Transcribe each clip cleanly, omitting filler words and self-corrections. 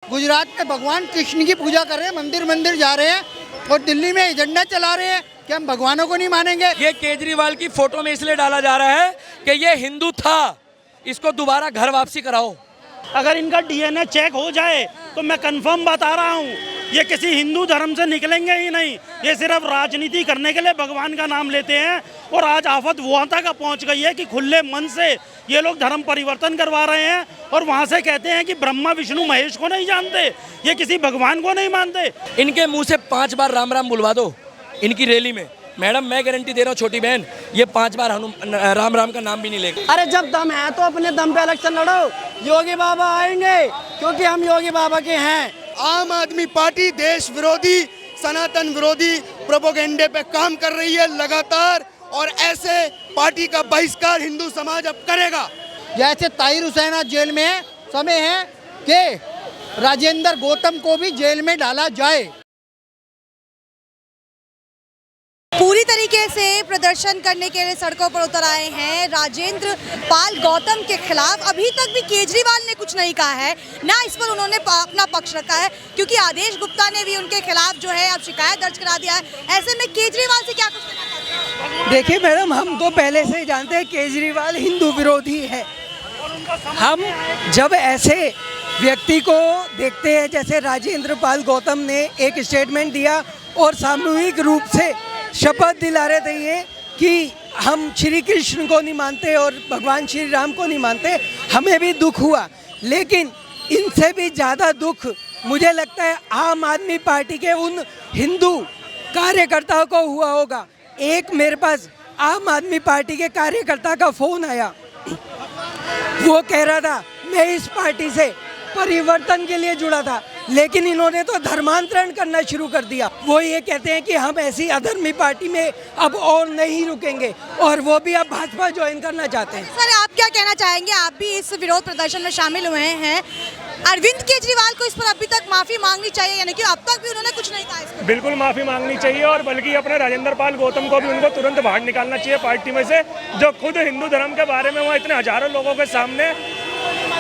गुजरात में भगवान कृष्ण की पूजा कर रहे हैं, मंदिर मंदिर जा रहे हैं और दिल्ली में एजेंडा चला रहे हैं कि हम भगवानों को नहीं मानेंगे। ये केजरीवाल की फोटो में इसलिए डाला जा रहा है कि ये हिंदू था, इसको दोबारा घर वापसी कराओ। अगर इनका डीएनए चेक हो जाए तो मैं कंफर्म बता रहा हूँ, ये किसी हिंदू धर्म से निकलेंगे ही नहीं। ये सिर्फ राजनीति करने के लिए भगवान का नाम लेते हैं और आज आफत वहाँ तक पहुँच गई है कि खुले मन से ये लोग धर्म परिवर्तन करवा रहे हैं और वहाँ से कहते हैं कि ब्रह्मा विष्णु महेश को नहीं जानते, ये किसी भगवान को नहीं मानते। इनके मुंह से 5 बार राम राम बुलवा दो इनकी रैली में, मैडम मैं गारंटी दे रहा हूँ छोटी बहन, ये 5 बार राम राम का नाम भी नहीं लेगा। अरे जब दम है तो अपने दम पे इलेक्शन लड़ो, योगी बाबा आएंगे क्योंकि हम योगी बाबा के हैं। आम आदमी पार्टी देश विरोधी, सनातन विरोधी प्रोपेगेंडे पे काम कर रही है लगातार, और ऐसे पार्टी का बहिष्कार हिंदू समाज अब करेगा। जैसे ताहिर हुसैन आज जेल में है, समय है कि राजेंद्र गौतम को भी जेल में डाला जाए। पूरी तरीके से प्रदर्शन करने के लिए सड़कों पर उतर आए हैं राजेंद्र पाल गौतम के खिलाफ। अभी तक भी केजरीवाल ने कुछ नहीं कहा है, ना इस पर उन्होंने अपना पक्ष रखा है, क्योंकि आदेश गुप्ता ने भी उनके खिलाफ जो है अब शिकायत दर्ज करा दिया है। ऐसे में केजरीवाल से क्या कुछ कहना चाहते हैं? देखिए मैडम, हम तो पहले से ही जानते हैं केजरीवाल हिंदू विरोधी है। हम जब ऐसे व्यक्ति को देखते हैं जैसे राजेंद्र पाल गौतम ने एक स्टेटमेंट दिया और सामूहिक रूप से शपथ दिला रहे थे ये कि हम श्री कृष्ण को नहीं मानते और भगवान श्री राम को नहीं मानते, हमें भी दुख हुआ। लेकिन इनसे भी ज़्यादा दुख मुझे लगता है आम आदमी पार्टी के उन हिंदू कार्यकर्ताओं को हुआ होगा। एक मेरे पास आम आदमी पार्टी के कार्यकर्ता का फ़ोन आया, वो कह रहा था मैं इस पार्टी से परिवर्तन के लिए जुड़ा था, लेकिन इन्होंने तो धर्मांतरण करना शुरू कर दिया। वो ये कहते हैं कि हम ऐसी अधर्मी पार्टी में अब और नहीं रुकेंगे और वो भी अब भाजपा ज्वाइन करना चाहते हैं। सर आप क्या कहना चाहेंगे, आप भी इस विरोध प्रदर्शन में शामिल हुए हैं, अरविंद केजरीवाल को इस पर अभी तक माफी मांगनी चाहिए, यानी कि अब तक भी उन्होंने कुछ नहीं कहा इस पर? बिल्कुल माफ़ी मांगनी चाहिए और बल्कि अपने राजेंद्र पाल गौतम को भी उनको तुरंत बाहर निकालना चाहिए पार्टी में से, जो खुद हिंदू धर्म के बारे में वो इतने हजारों लोगों के सामने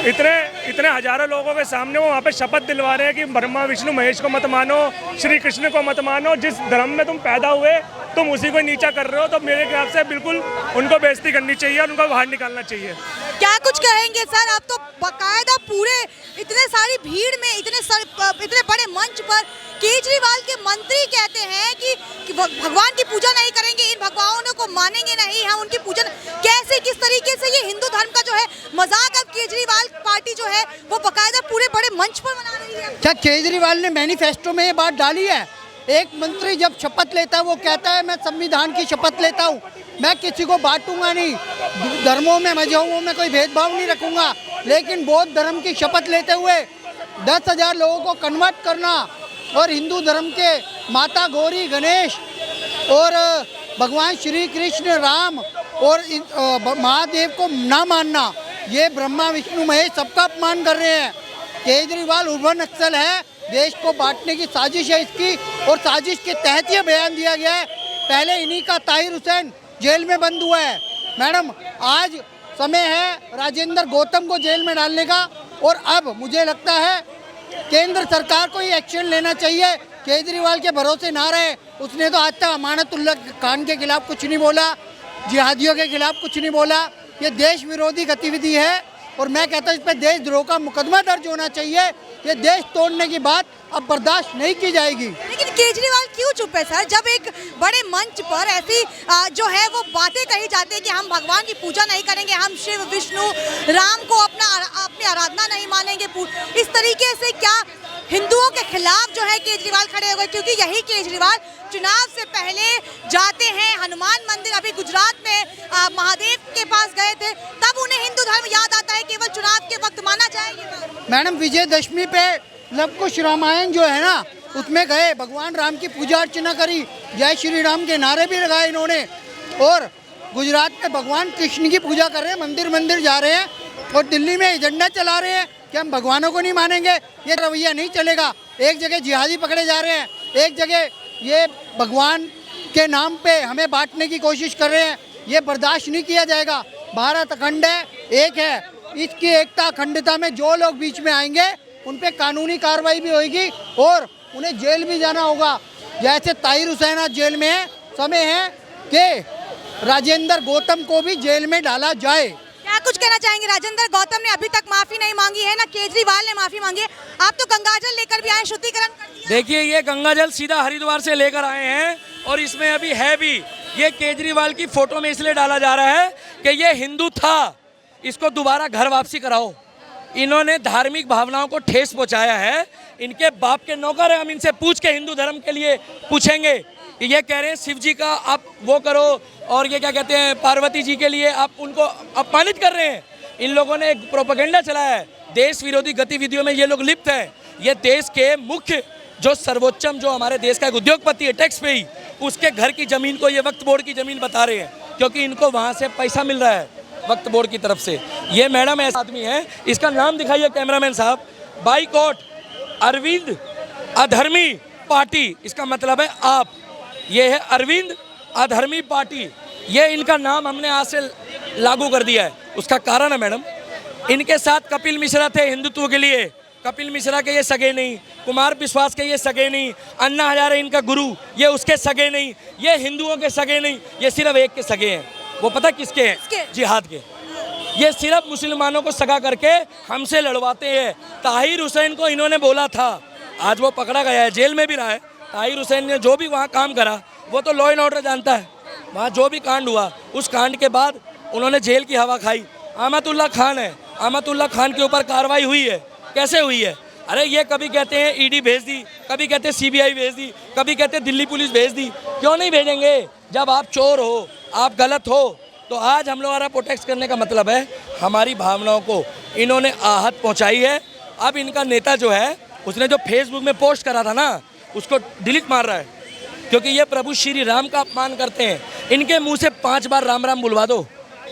इतने हजारों लोगों के सामने वो वहाँ पे शपथ दिलवा रहे हैं कि ब्रह्मा विष्णु महेश को मत मानो, श्री कृष्ण को मत मानो, जिस धर्म में तुम पैदा हुए तुम उसी को नीचा कर रहे हो। तो मेरे ख्याल से बिल्कुल उनको बेइज्जती करनी चाहिए और उनको बाहर निकालना चाहिए। क्या कुछ कहेंगे सर, आप तो बाकायदा पूरे इतने सारी भीड़ में इतने बड़े मंच पर केजरीवाल के मंत्री कहते हैं कि भगवान की पूजा नहीं करेंगे, इन भगवानों को मानेंगे नहीं, हम उनकी पूजा कैसे, किस तरीके से ये हिंदू धर्म का जो है मजाक अब केजरीवाल पार्टी जो है वो बाकायदा पूरे बड़े मंच पर मना रही है। क्या केजरीवाल ने मैनिफेस्टो में ये बात डाली है? एक मंत्री जब शपथ लेता है वो कहता है मैं संविधान की शपथ लेता हूँ, मैं किसी को बांटूंगा नहीं, धर्मों में मजहबों में कोई भेदभाव नहीं रखूंगा। लेकिन बौद्ध धर्म की शपथ लेते हुए 10,000 लोगों को कन्वर्ट करना और हिंदू धर्म के माता गौरी, गणेश और भगवान श्री कृष्ण, राम और महादेव को ना मानना, ये ब्रह्मा विष्णु महेश सबका अपमान कर रहे हैं। केजरीवाल उर्बन नक्सल है, देश को बांटने की साजिश है इसकी, और साजिश के तहत ये बयान दिया गया है। पहले इन्हीं का ताहिर हुसैन जेल में बंद हुआ है। मैडम आज समय है राजेंद्र गौतम को जेल में डालने का, और अब मुझे लगता है केंद्र सरकार को ही एक्शन लेना चाहिए, केजरीवाल के भरोसे ना रहे। उसने तो आज तक अमानतुल्लाह खान के खिलाफ कुछ नहीं बोला, जिहादियों के खिलाफ कुछ नहीं बोला। ये देश विरोधी गतिविधि है और मैं कहता हूँ इस पर देशद्रोह का मुकदमा दर्ज होना चाहिए। ये देश तोड़ने की बात अब बर्दाश्त नहीं की जाएगी। लेकिन केजरीवाल क्यों चुप है सर, जब एक बड़े मंच पर ऐसी जो है वो बातें कही जाती है कि हम भगवान की पूजा नहीं करेंगे, हम शिव विष्णु राम को अपनी आराधना नहीं मानेंगे, इस तरीके से क्या हिंदुओं के खिलाफ जो है केजरीवाल खड़े हो गए? क्योंकि यही केजरीवाल चुनाव से पहले जाते हैं हनुमान मंदिर, अभी गुजरात में महादेव के पास गए थे, तब उन्हें हिंदू धर्म याद आता है, केवल चुनाव के वक्त माना जाएगा। मैडम विजयदशमी पे लव कुश रामायण जो है ना उसमें गए, भगवान राम की पूजा अर्चना करी, जय श्री राम के नारे भी लगाए इन्होंने, और गुजरात में भगवान कृष्ण की पूजा कर रहे हैं, मंदिर मंदिर जा रहे हैं, और दिल्ली में एजेंडा चला रहे हैं कि हम भगवानों को नहीं मानेंगे। ये रवैया नहीं चलेगा। एक जगह जिहादी पकड़े जा रहे हैं, एक जगह ये भगवान के नाम पे हमें बांटने की कोशिश कर रहे हैं, ये बर्दाश्त नहीं किया जाएगा। भारत अखंड है, एक है, इसकी एकता अखंडता में जो लोग बीच में आएंगे उन पे कानूनी कार्रवाई भी होगी और उन्हें जेल भी जाना होगा। जैसे ताहिर हुसैन आज जेल में है, समय है कि राजेंद्र गौतम को भी जेल में डाला जाए। क्या कुछ कहना चाहेंगे? राजेंद्र गौतम ने अभी तक माफी नहीं मांगी है, ना केजरीवाल ने माफी मांगी है। आप तो गंगाजल लेकर भी आए, शुद्धिकरण कर दिया। देखिए ये गंगाजल सीधा हरिद्वार से लेकर आए हैं और इसमें अभी है भी, ये केजरीवाल की फोटो में इसलिए डाला जा रहा है कि ये हिंदू था, इसको दोबारा घर वापसी कराओ। इन्होंने धार्मिक भावनाओं को ठेस पहुंचाया है। इनके बाप के नौकर है, हम इनसे पूछ के हिंदू धर्म के लिए पूछेंगे। ये कह रहे हैं शिव जी का आप वो करो और ये क्या कहते हैं पार्वती जी के लिए आप उनको अपमानित कर रहे हैं। इन लोगों ने एक प्रोपेगेंडा चलाया है, देश विरोधी गतिविधियों में ये लोग लिप्त हैं। ये देश के मुख्य जो सर्वोच्चम जो हमारे देश का एक उद्योगपति है टैक्स पे ही, उसके घर की ज़मीन को ये वक्फ बोर्ड की ज़मीन बता रहे हैं, क्योंकि इनको वहाँ से पैसा मिल रहा है वक्फ बोर्ड की तरफ से। ये मैडम ऐसा आदमी है, इसका नाम दिखाइए कैमरामैन साहब, बाइकॉट अरविंद अधर्मी पार्टी, इसका मतलब है आप। ये है अरविंद अधर्मी पार्टी, ये इनका नाम हमने आज से लागू कर दिया है। उसका कारण है मैडम, इनके साथ कपिल मिश्रा थे हिंदुत्व के लिए, कपिल मिश्रा के ये सगे नहीं, कुमार विश्वास के ये सगे नहीं, अन्ना हजारे इनका गुरु ये उसके सगे नहीं, ये हिंदुओं के सगे नहीं, ये सिर्फ एक के सगे हैं। वो पता किसके हैं? जिहाद के। ये सिर्फ मुसलमानों को सगा करके हमसे लड़वाते हैं। ताहिर हुसैन को इन्होंने बोला था, आज वो पकड़ा गया है, जेल में भी रहा है। ताहिर हुसैन ने जो भी वहाँ काम करा वो तो लॉ एंड ऑर्डर जानता है, वहाँ जो भी कांड हुआ उस कांड के बाद उन्होंने जेल की हवा खाई। अहमदुल्ला खान है, अहमदुल्ला खान के ऊपर कार्रवाई हुई है, कैसे हुई है? अरे ये कभी कहते हैं ईडी भेज दी, कभी कहते हैं सीबीआई भेज दी, कभी कहते हैं दिल्ली पुलिस भेज दी। क्यों नहीं भेजेंगे? जब आप चोर हो, आप गलत हो। तो आज हम लोग प्रोटेक्ट करने का मतलब है हमारी भावनाओं को इन्होंने आहत पहुंचाई है। अब इनका नेता जो है उसने जो फेसबुक में पोस्ट करा था ना, उसको डिलीट मार रहा है, क्योंकि ये प्रभु श्री राम का अपमान करते हैं। इनके मुंह से 5 बार राम राम बुलवा दो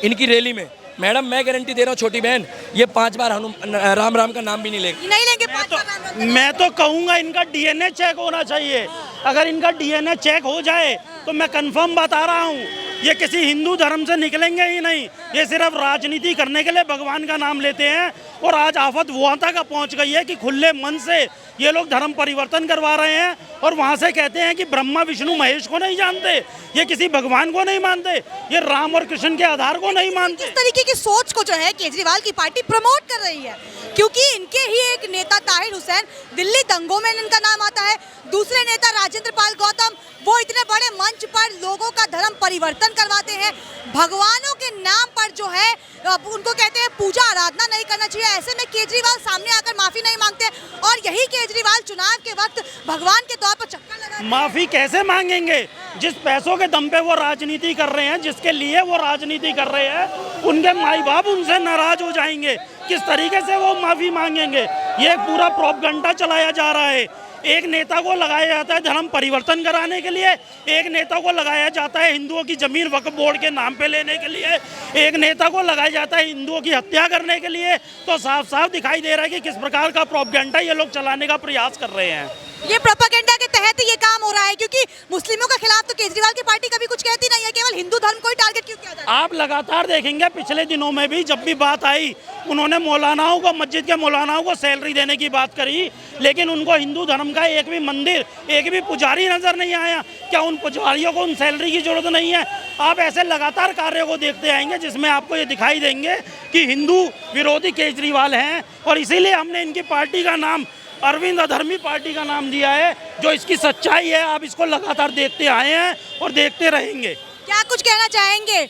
इनकी रैली में, मैडम मैं गारंटी दे रहा हूँ छोटी बहन, ये 5 बार राम राम का नाम भी नहीं लेंगे। नहीं लेंगे 5 बार राम राम। मैं तो कहूँगा इनका डीएनए चेक होना चाहिए। अगर इनका डीएनए चेक हो जाए तो मैं कंफर्म बता रहा हूँ ये किसी हिंदू धर्म से निकलेंगे ही नहीं। ये सिर्फ राजनीति करने के लिए भगवान का नाम लेते हैं। और आज आफत वहाँ तक पहुँच गई है कि खुले मन से ये लोग धर्म परिवर्तन करवा रहे हैं और वहाँ से कहते हैं कि ब्रह्मा विष्णु महेश को नहीं जानते, ये किसी भगवान को नहीं मानते, ये राम और कृष्ण के आधार को नहीं मानते। इस तरीके की सोच को जो है केजरीवाल की पार्टी प्रमोट कर रही है, क्योंकि इनके ही एक नेता ताहिर हुसैन, दिल्ली दंगों में इनका नाम आता है। दूसरे नेता राजेंद्र पाल गौतम, वो इतने बड़े मंच पर लोगों का धर्म परिवर्तन करवाते हैं। भगवानों के नाम पर जो है उनको कहते हैं पूजा आराधना नहीं करना चाहिए। ऐसे में केजरीवाल सामने आकर माफी नहीं मांगते और यही केजरीवाल चुनाव के वक्त भगवान के तौर पर चक्कर लगा। माफी कैसे मांगेंगे? जिस पैसों के दम पे वो राजनीति कर रहे हैं, जिसके लिए वो राजनीति कर रहे हैं, उनके माई बाप उनसे नाराज हो जाएंगे। किस तरीके से वो माफी मांगेंगे? ये पूरा प्रोपगंडा चलाया जा रहा है। एक नेता को लगाया जाता है धर्म परिवर्तन कराने के लिए, एक नेता को लगाया जाता है हिंदुओं की जमीन वक्फ बोर्ड के नाम पे लेने के लिए, एक नेता को लगाया जाता है हिंदुओं की हत्या करने के लिए। तो साफ साफ दिखाई दे रहा है कि किस प्रकार का प्रोपगेंडा ये लोग चलाने का प्रयास कर रहे हैं। ये प्रोपेगेंडा के तहत ये काम हो रहा है, क्योंकि मुस्लिमों के खिलाफ तो केजरीवाल की पार्टी कभी कुछ कहती नहीं है, केवल हिंदू धर्म को ही टारगेट क्यों किया जाता है? आप लगातार देखेंगे पिछले दिनों में भी जब भी बात आई, उन्होंने मौलानाओं को, मस्जिद के मौलानाओं को सैलरी देने की बात करी, लेकिन उनको हिंदू धर्म का एक भी मंदिर, एक भी पुजारी नजर नहीं आया। क्या उन पुजारियों को उन सैलरी की जरूरत नहीं है? आप ऐसे लगातार कार्यों को देखते आएंगे जिसमें आपको ये दिखाई देंगे कि हिंदू विरोधी केजरीवाल हैं, और इसीलिए हमने इनकी पार्टी का नाम अरविंद अधर्मी पार्टी का नाम दिया है। जो इसकी सच्चाई है, आप इसको लगातार देखते आए हैं और देखते रहेंगे। क्या कुछ कहना चाहेंगे?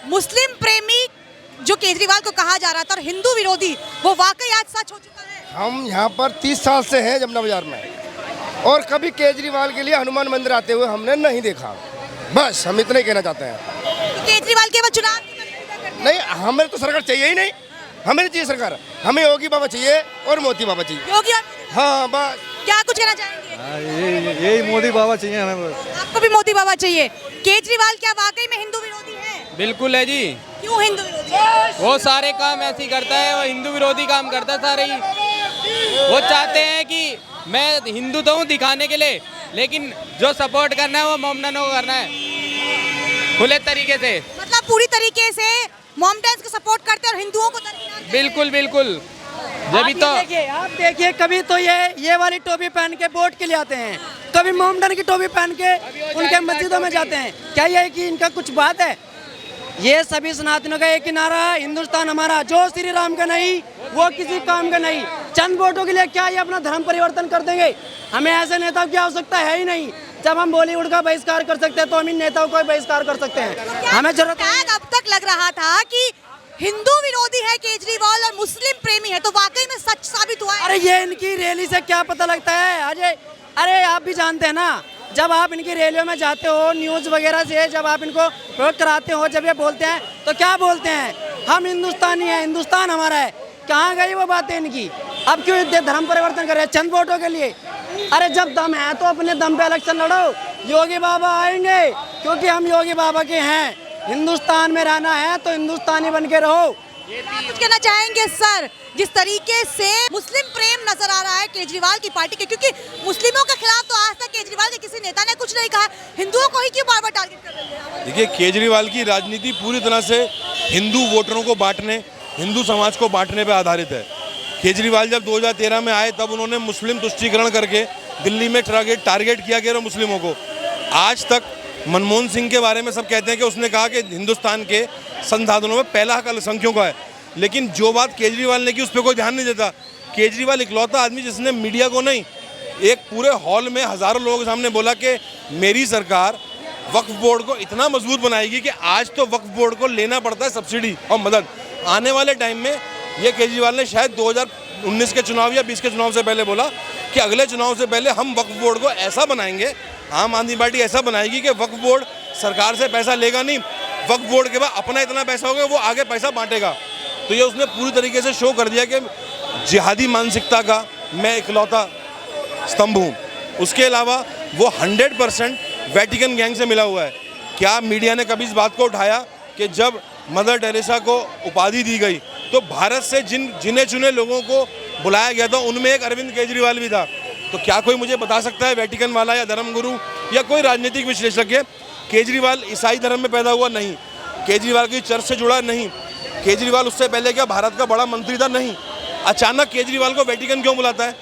मुस्लिम प्रेमी जो केजरीवाल को कहा जा रहा था और हिंदू विरोधी, वो वाकई आज सच हो चुका है। हम यहाँ पर 30 साल से हैं जमुना बाजार में, और कभी केजरीवाल के लिए हनुमान मंदिर आते हुए हमने नहीं देखा। बस हम इतना ही कहना चाहते हैं। तो केजरीवाल केवल चुनाव की वजह से नहीं, हमें तो सरकार चाहिए ही नहीं, हमें नहीं चाहिए सरकार, हमें योगी बाबा चाहिए और मोदी बाबा चाहिए। योगी और हाँ बस। क्या कुछ कहना चाहेंगे? यही मोदी बाबा चाहिए हमें। आपको भी मोदी बाबा चाहिए। केजरीवाल क्या वाकई में हिंदू विरोधी है? बिल्कुल है जी। क्यों हिंदू विरोधी है? वो सारे काम ऐसे ही करता है, वो हिंदू विरोधी काम करता है सारे ही। वो चाहते हैं कि मैं हिंदू तो हूँ दिखाने के लिए, लेकिन जो सपोर्ट करना है वो मोमडनों को करना है खुले तरीके से। मतलब पूरी तरीके से मोमडन्स को सपोर्ट करते हैं और हिंदुओं को दरकिनार करते हैं। बिल्कुल बिल्कुल। जब तो आप देखिए कभी तो ये वाली टोपी पहन के वोट के लिए आते हैं, कभी मोमडन की टोपी पहन के उनके मस्जिदों में जाते हैं। क्या ये कि इनका कुछ बात है? ये सभी सनातनों का एक ही नारा है, हिंदुस्तान हमारा, जो श्री राम का नहीं वो किसी काम का नहीं। चंद वोटों के लिए क्या ये अपना धर्म परिवर्तन कर देंगे? हमें ऐसे नेताओं की आवश्यकता है ही नहीं। जब हम बॉलीवुड का बहिष्कार कर सकते हैं तो हम इन नेताओं का बहिष्कार कर सकते हैं। हमें जरूरत है। अब तक लग रहा था कि हिंदू विरोधी है केजरीवाल और मुस्लिम प्रेमी है, तो वाकई में सच साबित हुआ है। अरे ये इनकी रैली से क्या पता लगता है अजय? अरे आप भी जानते हैं ना, जब आप इनकी रैलियों में जाते हो, न्यूज़ वगैरह से जब आप इनको प्रयोग कराते हो, जब ये बोलते हैं तो क्या बोलते हैं? हम हिंदुस्तानी हैं, हिंदुस्तान हमारा है। कहाँ गई वो बातें इनकी? अब क्यों धर्म परिवर्तन कर रहे हैं चंद वोटों के लिए? अरे जब दम है तो अपने दम पे इलेक्शन लड़ो। योगी बाबा आएंगे क्योंकि हम योगी बाबा के हैं। हिंदुस्तान में रहना है तो हिंदुस्तानी बन के रहो। कुछ कहना चाहेंगे सर, जिस तरीके से मुस्लिम प्रेम नजर आ रहा है केजरीवाल की पार्टी के, क्योंकि मुस्लिमों के खिलाफ तो आज तक केजरीवाल के किसी नेता ने कुछ नहीं कहा, हिंदुओं को ही क्यों बार बार टारगेट कर रहे हैं? देखिए, केजरीवाल की राजनीति पूरी तरह से हिंदू वोटरों को बांटने, हिंदू समाज को बांटने पर आधारित है। केजरीवाल जब 2013 में आए तब उन्होंने मुस्लिम तुष्टीकरण करके दिल्ली में टारगेट किया गया मुस्लिमों को। आज तक मनमोहन सिंह के बारे में सब कहते हैं कि उसने कहा कि हिंदुस्तान के संसाधनों में पहला हक अल्पसंख्यकों का है, लेकिन जो बात केजरीवाल ने की उस पर कोई ध्यान नहीं देता। केजरीवाल इकलौता आदमी जिसने मीडिया को नहीं, एक पूरे हॉल में हज़ारों लोगों के सामने बोला कि मेरी सरकार वक्फ बोर्ड को इतना मजबूत बनाएगी कि आज तो वक्फ बोर्ड को लेना पड़ता है सब्सिडी और मदद। आने वाले टाइम में ये केजरीवाल ने शायद 2019 के चुनाव या 20 के चुनाव से पहले बोला कि अगले चुनाव से पहले हम वक्फ बोर्ड को ऐसा बनाएंगे, आम आदमी पार्टी ऐसा बनाएगी कि वक्फ बोर्ड सरकार से पैसा लेगा नहीं, वक्फ बोर्ड के बाद अपना इतना पैसा होगा वो आगे पैसा बांटेगा। तो ये उसने पूरी तरीके से शो कर दिया कि जिहादी मानसिकता का मैं इकलौता स्तंभ हूँ। उसके अलावा वो 100% वेटिकन गैंग से मिला हुआ है। क्या मीडिया ने कभी इस बात को उठाया कि जब मदर टेरेसा को उपाधि दी गई तो भारत से जिन्हें चुने लोगों को बुलाया गया था उनमें एक अरविंद केजरीवाल भी था? तो क्या कोई मुझे बता सकता है वेटिकन वाला या धर्मगुरु या कोई राजनीतिक विशेषज्ञ, केजरीवाल ईसाई धर्म में पैदा हुआ? नहीं। केजरीवाल की चर्च से जुड़ा? नहीं। केजरीवाल उससे पहले क्या भारत का बड़ा मंत्री था? नहीं। अचानक केजरीवाल को वेटिकन क्यों बुलाता है?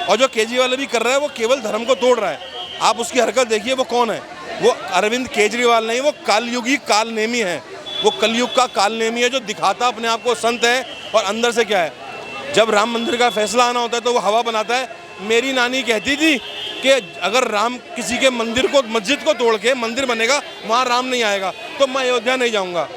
और जो केजरीवाल अभी कर रहा है वो केवल धर्म को तोड़ रहा है। आप उसकी हरकत देखिए, वो कौन है? वो अरविंद केजरीवाल नहीं, वो कालयुगी कालनेमी है। वो कलयुग का कालनेमी है जो दिखाता अपने आप को संत है और अंदर से क्या है। जब राम मंदिर का फैसला आना होता है तो वो हवा बनाता है। मेरी नानी कहती थी कि अगर राम किसी के मंदिर को, मस्जिद को तोड़ के मंदिर बनेगा वहाँ राम नहीं आएगा तो मैं अयोध्या नहीं जाऊँगा।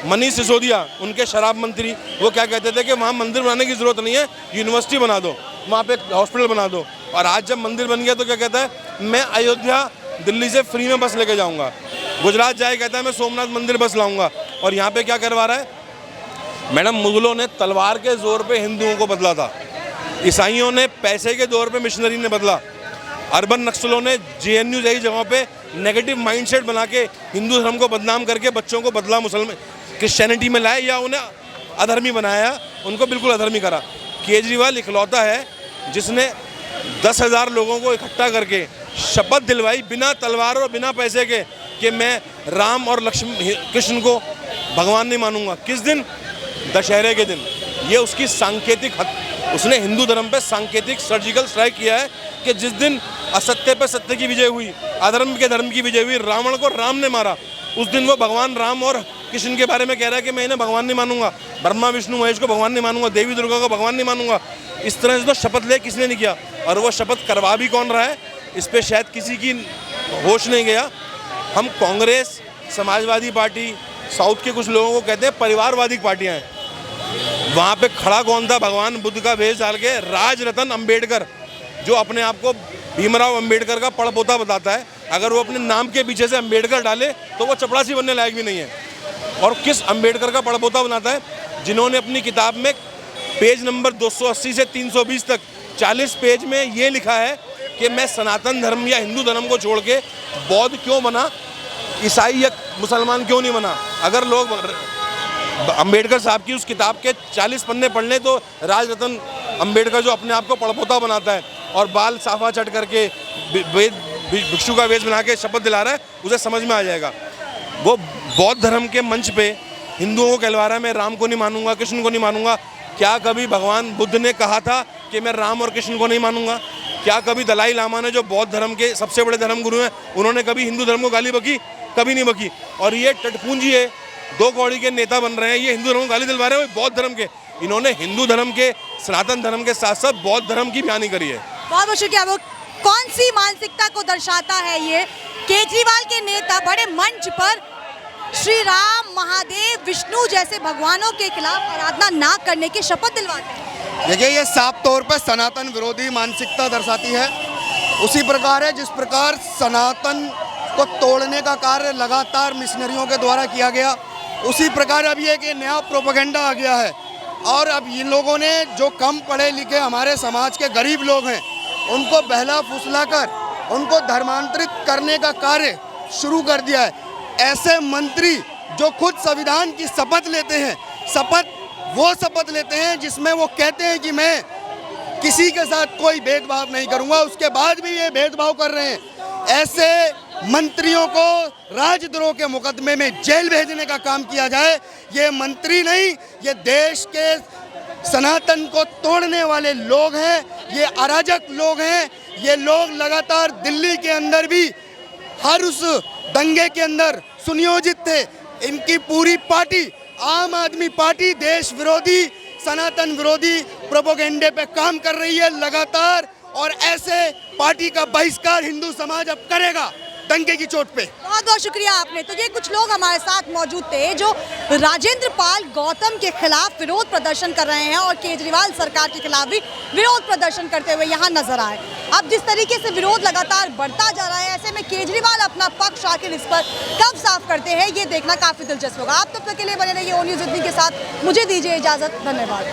मनीष सिसोदिया, उनके शराब मंत्री, वो क्या कहते थे कि वहाँ मंदिर बनाने की ज़रूरत नहीं है, यूनिवर्सिटी बना दो, वहाँ पे हॉस्पिटल बना दो। और आज जब मंदिर बन गया तो क्या कहता है, मैं अयोध्या दिल्ली से फ्री में बस लेके जाऊँगा। गुजरात जाए कहता है मैं सोमनाथ मंदिर बस लाऊंगा। और यहाँ पे क्या करवा रहा है? मैडम, मुगलों ने तलवार के जोर पे हिंदुओं को बदला था, ईसाइयों ने पैसे के दौर पे मिशनरी ने बदला, अर्बन नक्सलों ने JNU जैसी जगहों पे नेगेटिव माइंडसेट बना के हिंदू धर्म को बदनाम करके बच्चों को बदला मुसलमान क्रिश्चियनिटी में लाए या उन्हें अधर्मी बनाया, उनको बिल्कुल अधर्मी करा। केजरीवाल इकलौता है जिसने 10,000 लोगों को इकट्ठा करके शपथ दिलवाई बिना तलवार और बिना पैसे के कि मैं राम और लक्ष्मण कृष्ण को भगवान नहीं मानूंगा। किस दिन? दशहरे के दिन। ये उसकी सांकेतिक उसने हिंदू धर्म पे सांकेतिक सर्जिकल स्ट्राइक किया है कि जिस दिन असत्य पे सत्य की विजय हुई, अधर्म के धर्म की विजय हुई, रावण को राम ने मारा, उस दिन वो भगवान राम और कृष्ण के बारे में कह रहा है कि मैं इन्हें भगवान नहीं मानूंगा, ब्रह्मा विष्णु महेश को भगवान नहीं मानूंगा, देवी दुर्गा को भगवान नहीं मानूंगा। इस तरह से तो शपथ ले किसने नहीं किया, और वो शपथ करवा भी कौन रहा है इस पर शायद किसी की होश नहीं गया। हम कांग्रेस, समाजवादी पार्टी, साउथ के कुछ लोगों को कहते हैं परिवारवादी पार्टियां हैं। वहाँ पे खड़ा कौन था? भगवान बुद्ध का वेश डाल के राजरतन अंबेडकर, जो अपने आप को भीमराव अंबेडकर का पड़पोता बताता है। अगर वो अपने नाम के पीछे से अंबेडकर डाले तो वो चपरासी बनने लायक भी नहीं है। और किस अंबेडकर का पड़पोता बनाता है? जिन्होंने अपनी किताब में पेज नंबर 280 से 320 तक 40 पेज में ये लिखा है कि मैं सनातन धर्म या हिंदू धर्म को छोड़ के बौद्ध क्यों बना, ईसाई या मुसलमान क्यों नहीं बना। अगर लोग अंबेडकर साहब की उस किताब के 40 पन्ने पढ़ लें तो राजरतन अंबेडकर जो अपने आप को पड़पोता बनाता है और बाल साफा चट करके भिक्षु का वेश बना के शपथ दिला रहा है, उसे समझ में आ जाएगा। वो बौद्ध धर्म के मंच पे हिंदुओं को कहलवा रहा है मैं राम को नहीं मानूंगा, कृष्ण को नहीं मानूंगा। क्या कभी भगवान बुद्ध ने कहा था कि मैं राम और कृष्ण को नहीं मानूंगा? क्या कभी दलाई लामा ने, जो बौद्ध धर्म के सबसे बड़े धर्म गुरु हैं, उन्होंने कभी हिंदू धर्म को गाली बकी? कभी नहीं बकी। और ये टटपूंजी है, दो कौड़ी के नेता बन रहे हैं, ये हिंदू धर्म को गाली दिलवा रहे हैं बौद्ध धर्म के। इन्होंने हिंदू धर्म के, सनातन धर्म के साथ साथ बौद्ध धर्म की बयानी करी है। बहुत बहुत शुक्रिया। वो कौन सी मानसिकता को दर्शाता है ये? केजरीवाल के नेता बड़े मंच पर श्री राम, महादेव, विष्णु जैसे भगवानों के खिलाफ आराधना ना करने की शपथ दिलवाते हैं। देखिए, ये साफ तौर पर सनातन विरोधी मानसिकता दर्शाती है। उसी प्रकार है जिस प्रकार सनातन को तोड़ने का कार्य लगातार मिशनरियों के द्वारा किया गया, उसी प्रकार अब ये कि नया प्रोपेगेंडा आ गया है। और अब इन लोगों ने, जो कम पढ़े लिखे हमारे समाज के गरीब लोग हैं, उनको बहला फुसला कर उनको धर्मांतरित करने का कार्य शुरू कर दिया है। ऐसे मंत्री जो खुद संविधान की शपथ लेते हैं, वो शपथ लेते हैं जिसमें वो कहते हैं कि मैं किसी के साथ कोई भेदभाव नहीं करूंगा, उसके बाद भी ये भेदभाव कर रहे हैं। ऐसे मंत्रियों को राजद्रोह के मुकदमे में जेल भेजने का काम किया जाए। ये मंत्री नहीं, ये देश के सनातन को तोड़ने वाले लोग हैं, ये अराजक लोग हैं। ये लोग लगातार दिल्ली के अंदर भी हर उस दंगे के अंदर सुनियोजित थे। इनकी पूरी पार्टी, आम आदमी पार्टी, देश विरोधी, सनातन विरोधी प्रोपेगेंडे पे काम कर रही है लगातार। और ऐसे पार्टी का बहिष्कार हिंदू समाज अब करेगा दंगे की चोट पे। बहुत बहुत शुक्रिया आपने। तो ये कुछ लोग हमारे साथ मौजूद थे जो राजेंद्र पाल गौतम के खिलाफ विरोध प्रदर्शन कर रहे हैं और केजरीवाल सरकार के खिलाफ भी विरोध प्रदर्शन करते हुए यहाँ नजर आए। अब जिस तरीके से विरोध लगातार बढ़ता जा रहा है, ऐसे में केजरीवाल अपना पक्ष आखिर इस पर कब साफ करते हैं, ये देखना काफी दिलचस्प होगा। आप तब तक के लिए बने रहिए ओ न्यूज़ के साथ। मुझे दीजिए इजाजत। धन्यवाद।